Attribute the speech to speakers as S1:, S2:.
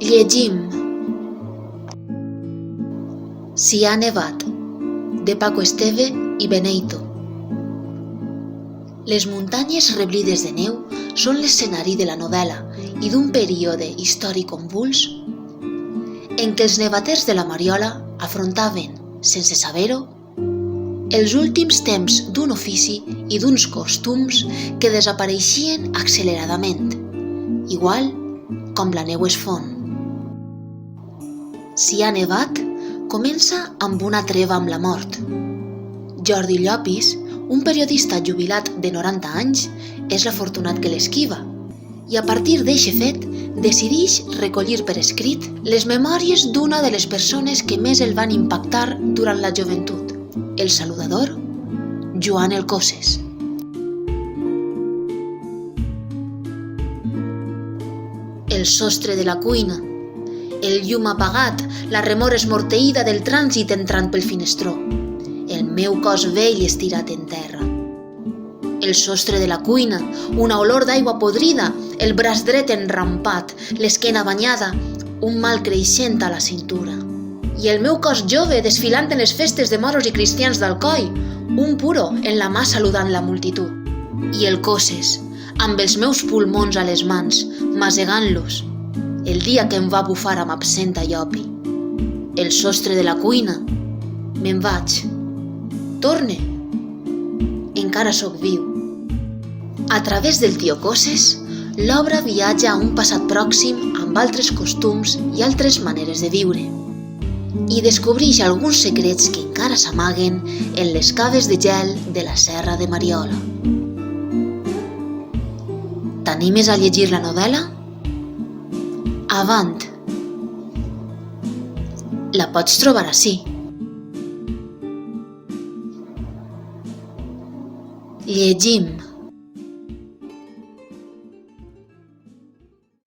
S1: Llegim Si ha nevat, de Paco Esteve i Beneito. Les muntanyes reblides de neu són l'escenari de la novel·la i d'un període històric convuls en què els nevaters de la Mariola afrontaven, sense saber-ho, els últims temps d'un ofici i d'uns costums que desapareixien acceleradament, igual com la neu es fon. Si ha nevat, comença amb una treva amb la mort. Jordi Llopis, un periodista jubilat de 90 anys, és l'afortunat que l'esquiva i a partir d'eixe fet decideix recollir per escrit les memòries d'una de les persones que més el van impactar durant la joventut, el saludador Joan el Coses. El sostre de la cuina, el llum apagat, la remor esmorteïda del trànsit entrant pel finestró, el meu cos vell estirat en terra. El sostre de la cuina, una olor d'aigua podrida, el braç dret enrampat, l'esquena banyada, un mal creixent a la cintura. I el meu cos jove desfilant en les festes de moros i cristians d'Alcoi, un puro en la mà saludant la multitud. I el Coses, amb els meus pulmons a les mans, masegant-los, el dia que em va bufar amb absenta i opi. El sostre de la cuina. Me'n vaig. Torne. Encara sóc viu. A través del tio Coses, l'obra viatja a un passat pròxim amb altres costums i altres maneres de viure. I descobreix alguns secrets que encara s'amaguen en les caves de gel de la Serra de Mariola. T'animes a llegir la novel·la? Avant! La pots trobar ací. Llegim.